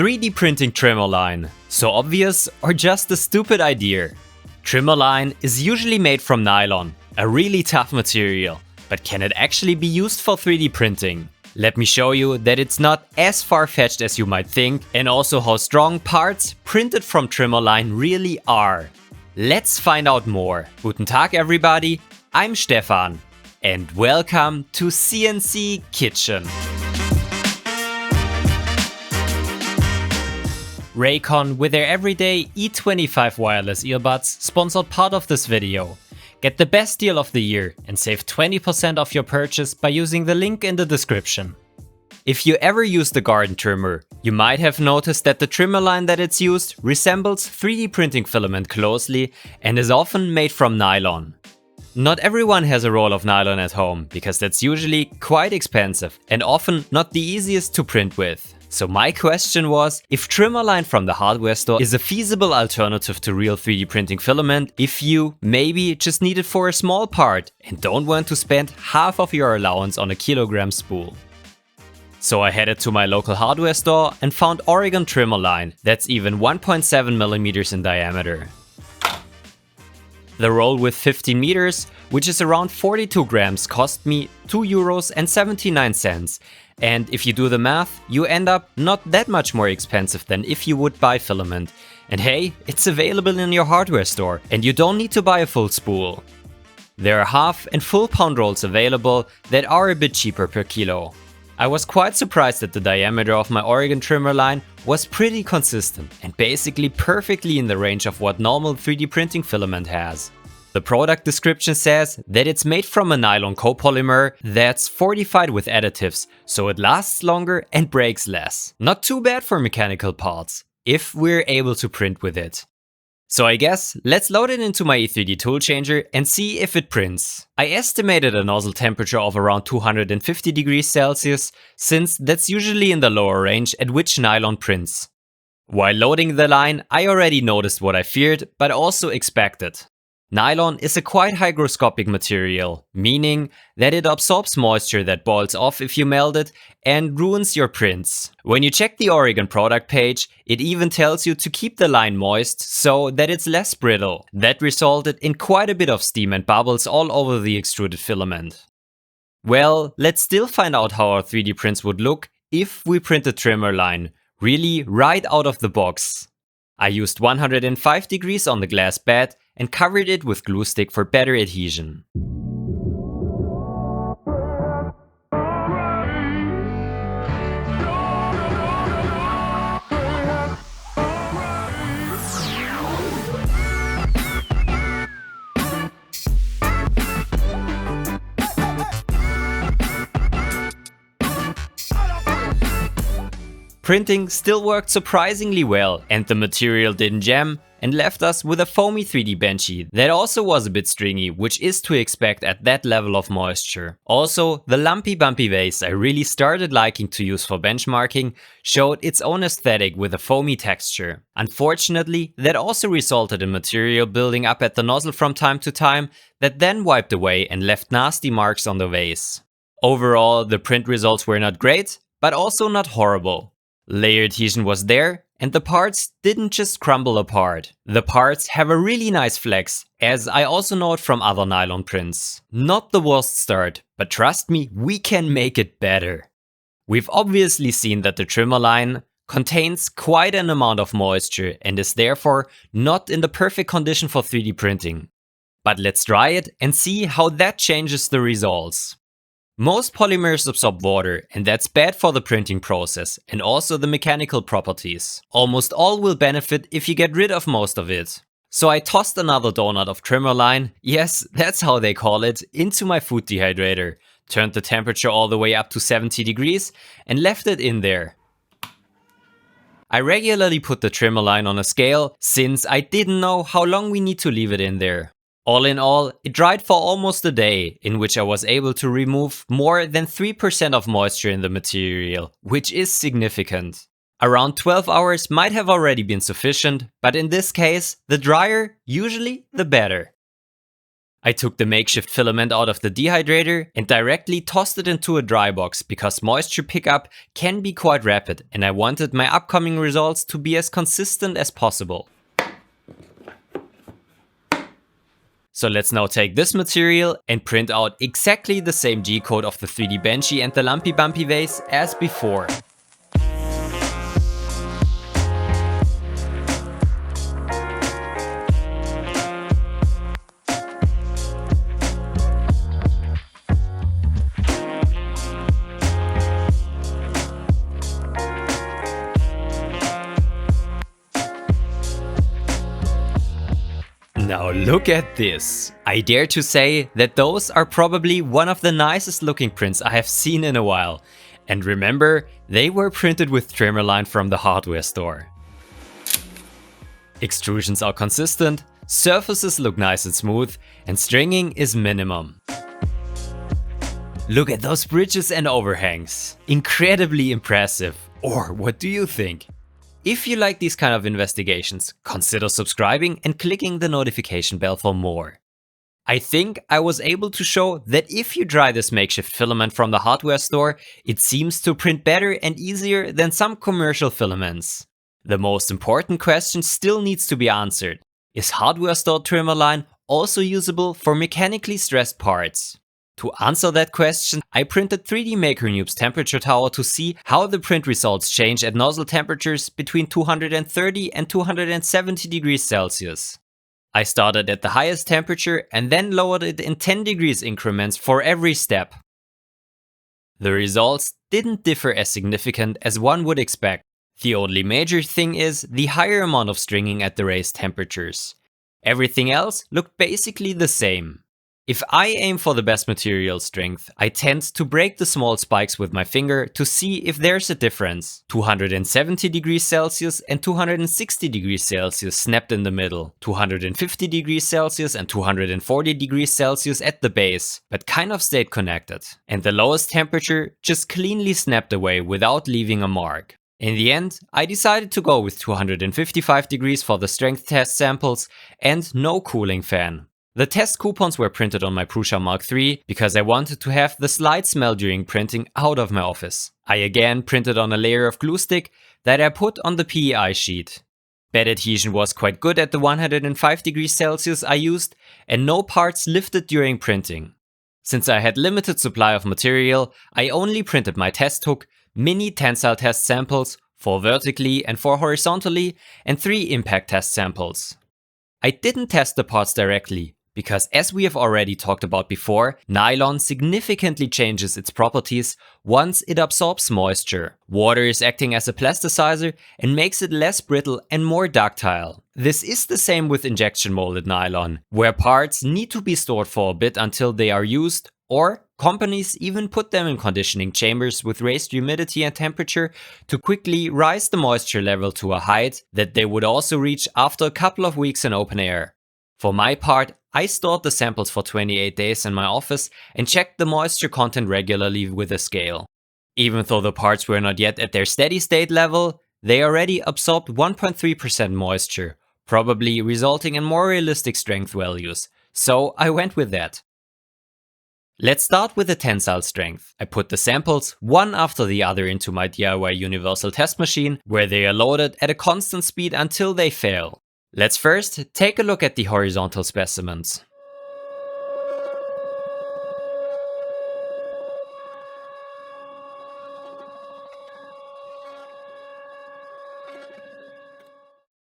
3D printing trimmer line. So obvious or just a stupid idea? Trimmer line is usually made from nylon, a really tough material, but can it actually be used for 3D printing? Let me show you that it's not as far-fetched as you might think, and also how strong parts printed from trimmer line really are. Let's find out more. Guten Tag everybody, I'm Stefan and welcome to CNC Kitchen. Raycon with their everyday E25 wireless earbuds sponsored part of this video. Get the best deal of the year and save 20% off your purchase by using the link in the description. If you ever use the garden trimmer, you might have noticed that the trimmer line that it's used resembles 3D printing filament closely and is often made from nylon. Not everyone has a roll of nylon at home, because that's usually quite expensive and often not the easiest to print with. So my question was, if trimmer line from the hardware store is a feasible alternative to real 3D printing filament if you maybe just need it for a small part and don't want to spend half of your allowance on a kilogram spool. So I headed to my local hardware store and found Oregon trimmer line that's even 1.7 millimeters in diameter. The roll with 15 meters, which is around 42 grams, cost me €2.79. And if you do the math, you end up not that much more expensive than if you would buy filament. And hey, it's available in your hardware store and you don't need to buy a full spool. There are half and full pound rolls available that are a bit cheaper per kilo. I was quite surprised that the diameter of my Oregon trimmer line was pretty consistent and basically perfectly in the range of what normal 3D printing filament has. The product description says that it's made from a nylon copolymer that's fortified with additives, so it lasts longer and breaks less. Not too bad for mechanical parts, if we're able to print with it. So I guess let's load it into my E3D tool changer and see if it prints. I estimated a nozzle temperature of around 250 degrees Celsius, since that's usually in the lower range at which nylon prints. While loading the line, I already noticed what I feared, but also expected. Nylon is a quite hygroscopic material, meaning that it absorbs moisture that boils off if you melt it and ruins your prints. When you check the Oregon product page, it even tells you to keep the line moist so that it's less brittle. That resulted in quite a bit of steam and bubbles all over the extruded filament. Well, let's still find out how our 3D prints would look if we print a trimmer line, really right out of the box. I used 105 degrees on the glass bed and covered it with glue stick for better adhesion. Printing still worked surprisingly well and the material didn't jam and left us with a foamy 3D benchy that also was a bit stringy, which is to expect at that level of moisture. Also, the lumpy bumpy vase I really started liking to use for benchmarking showed its own aesthetic with a foamy texture. Unfortunately, that also resulted in material building up at the nozzle from time to time that then wiped away and left nasty marks on the vase. Overall, the print results were not great, but also not horrible. Layer adhesion was there, and the parts didn't just crumble apart. The parts have a really nice flex, as I also know it from other nylon prints. Not the worst start, but trust me, we can make it better. We've obviously seen that the trimmer line contains quite an amount of moisture and is therefore not in the perfect condition for 3D printing. But let's try it and see how that changes the results. Most polymers absorb water, and that's bad for the printing process and also the mechanical properties. Almost all will benefit if you get rid of most of it. So I tossed another donut of trimmer line, yes, that's how they call it, into my food dehydrator, turned the temperature all the way up to 70 degrees and left it in there. I regularly put the trimmer line on a scale, since I didn't know how long we need to leave it in there. All in all, it dried for almost a day, in which I was able to remove more than 3% of moisture in the material, which is significant. Around 12 hours might have already been sufficient, but in this case, the drier, usually the better. I took the makeshift filament out of the dehydrator and directly tossed it into a dry box because moisture pickup can be quite rapid and I wanted my upcoming results to be as consistent as possible. So let's now take this material and print out exactly the same G-code of the 3D Benchy and the Lumpy Bumpy vase as before. Now look at this. I dare to say that those are probably one of the nicest looking prints I have seen in a while. And remember, they were printed with trimmer line from the hardware store. Extrusions are consistent, surfaces look nice and smooth, and stringing is minimum. Look at those bridges and overhangs. Incredibly impressive. Or what do you think? If you like these kind of investigations, consider subscribing and clicking the notification bell for more. I think I was able to show that if you dry this makeshift filament from the hardware store, it seems to print better and easier than some commercial filaments. The most important question still needs to be answered. Is hardware store trimmer line also usable for mechanically stressed parts? To answer that question, I printed 3D Maker Noob's temperature tower to see how the print results change at nozzle temperatures between 230 and 270 degrees Celsius. I started at the highest temperature and then lowered it in 10 degrees increments for every step. The results didn't differ as significant as one would expect. The only major thing is the higher amount of stringing at the raised temperatures. Everything else looked basically the same. If I aim for the best material strength, I tend to break the small spikes with my finger to see if there's a difference. 270 degrees Celsius and 260 degrees Celsius snapped in the middle, 250 degrees Celsius and 240 degrees Celsius at the base, but kind of stayed connected. And the lowest temperature just cleanly snapped away without leaving a mark. In the end, I decided to go with 255 degrees for the strength test samples and no cooling fan. The test coupons were printed on my Prusa Mark III because I wanted to have the slight smell during printing out of my office. I again printed on a layer of glue stick that I put on the PEI sheet. Bed adhesion was quite good at the 105 degrees Celsius I used and no parts lifted during printing. Since I had limited supply of material, I only printed my test hook, mini tensile test samples, 4 vertically and 4 horizontally, and 3 impact test samples. I didn't test the parts directly, because as we have already talked about before, nylon significantly changes its properties once it absorbs moisture. Water is acting as a plasticizer and makes it less brittle and more ductile. This is the same with injection molded nylon, where parts need to be stored for a bit until they are used, or companies even put them in conditioning chambers with raised humidity and temperature to quickly rise the moisture level to a height that they would also reach after a couple of weeks in open air. For my part, I stored the samples for 28 days in my office and checked the moisture content regularly with a scale. Even though the parts were not yet at their steady state level, they already absorbed 1.3% moisture, probably resulting in more realistic strength values, so I went with that. Let's start with the tensile strength. I put the samples one after the other into my DIY universal test machine, where they are loaded at a constant speed until they fail. Let's first take a look at the horizontal specimens.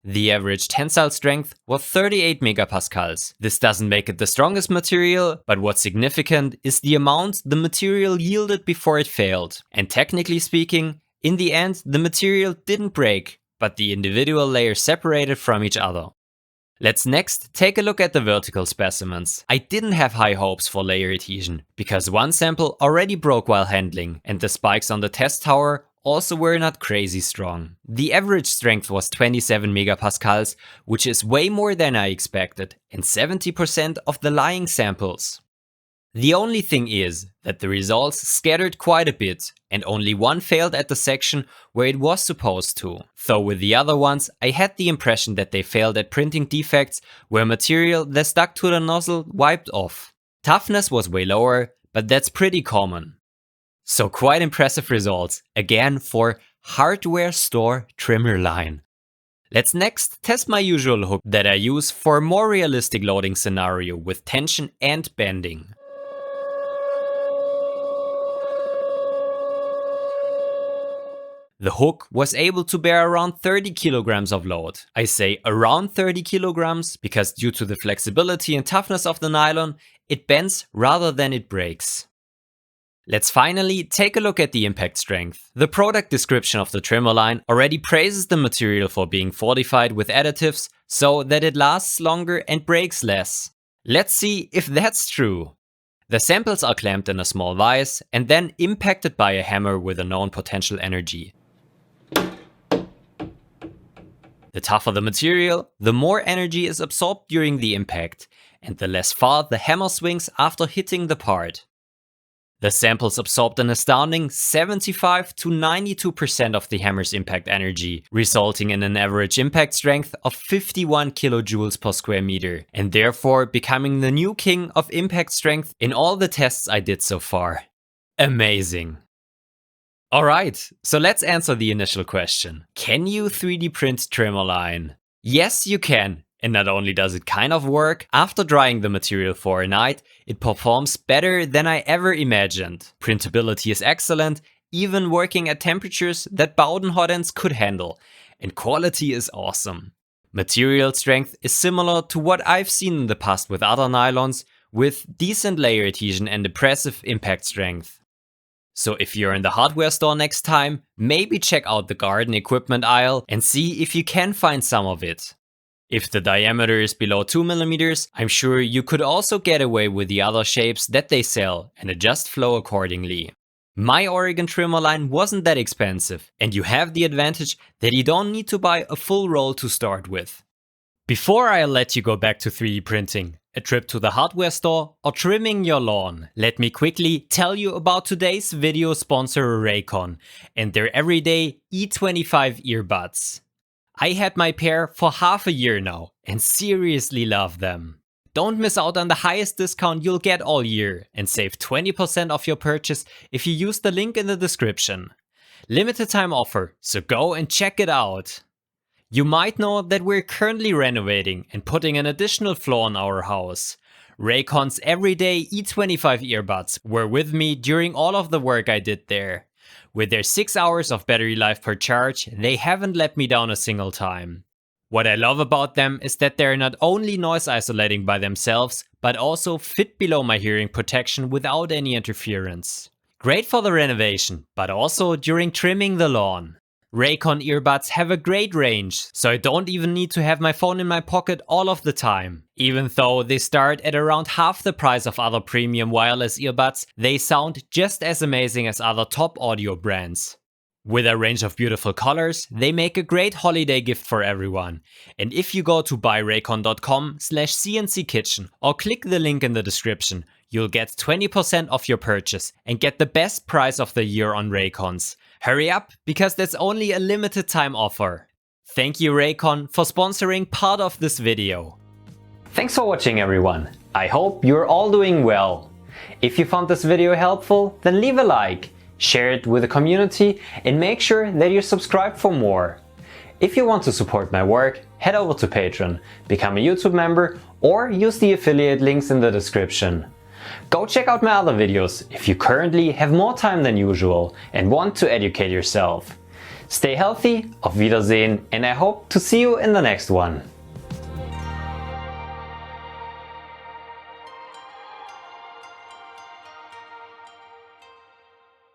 The average tensile strength was 38 megapascals. This doesn't make it the strongest material, but what's significant is the amount the material yielded before it failed. And technically speaking, in the end, the material didn't break, but the individual layers separated from each other. Let's next take a look at the vertical specimens. I didn't have high hopes for layer adhesion, because one sample already broke while handling, and the spikes on the test tower also were not crazy strong. The average strength was 27 megapascals, which is way more than I expected, and 70% of the lying samples. The only thing is that the results scattered quite a bit and only one failed at the section where it was supposed to. Though with the other ones, I had the impression that they failed at printing defects where material that stuck to the nozzle wiped off. Toughness was way lower, but that's pretty common. So quite impressive results, again for hardware store trimmer line. Let's next test my usual hook that I use for a more realistic loading scenario with tension and bending. The hook was able to bear around 30 kilograms of load. I say around 30 kilograms because due to the flexibility and toughness of the nylon, it bends rather than it breaks. Let's finally take a look at the impact strength. The product description of the trimmer line already praises the material for being fortified with additives so that it lasts longer and breaks less. Let's see if that's true. The samples are clamped in a small vise and then impacted by a hammer with a known potential energy. The tougher the material, the more energy is absorbed during the impact, and the less far the hammer swings after hitting the part. The samples absorbed an astounding 75 to 92% of the hammer's impact energy, resulting in an average impact strength of 51 kilojoules per square meter, and therefore becoming the new king of impact strength in all the tests I did so far. Amazing! Alright, so let's answer the initial question. Can you 3D print trimmer line? Yes, you can. And not only does it kind of work, after drying the material for a night, it performs better than I ever imagined. Printability is excellent, even working at temperatures that Bowden hot ends could handle. And quality is awesome. Material strength is similar to what I've seen in the past with other nylons, with decent layer adhesion and impressive impact strength. So if you're in the hardware store next time, maybe check out the garden equipment aisle and see if you can find some of it. If the diameter is below 2 mm, I'm sure you could also get away with the other shapes that they sell and adjust flow accordingly. My Oregon trimmer line wasn't that expensive, and you have the advantage that you don't need to buy a full roll to start with. Before I let you go back to 3D printing, a trip to the hardware store, or trimming your lawn, let me quickly tell you about today's video sponsor Raycon and their everyday E25 earbuds. I had my pair for half a year now and seriously love them. Don't miss out on the highest discount you'll get all year and save 20% off your purchase if you use the link in the description. Limited time offer, so go and check it out. You might know that we're currently renovating and putting an additional floor in our house. Raycon's everyday E25 earbuds were with me during all of the work I did there. With their 6 hours of battery life per charge, they haven't let me down a single time. What I love about them is that they're not only noise isolating by themselves, but also fit below my hearing protection without any interference. Great for the renovation, but also during trimming the lawn. Raycon earbuds have a great range, so I don't even need to have my phone in my pocket all of the time. Even though they start at around half the price of other premium wireless earbuds, they sound just as amazing as other top audio brands. With a range of beautiful colors, they make a great holiday gift for everyone. And if you go to buyraycon.com/cnckitchen or click the link in the description, you'll get 20% off your purchase and get the best price of the year on Raycons. Hurry up, because that's only a limited time offer. Thank you Raycon for sponsoring part of this video. Thanks for watching everyone. I hope you're all doing well. If you found this video helpful, then leave a like, share it with the community and make sure that you're subscribed for more. If you want to support my work, head over to Patreon, become a YouTube member or use the affiliate links in the description. Go check out my other videos if you currently have more time than usual and want to educate yourself. Stay healthy, auf Wiedersehen, and I hope to see you in the next one.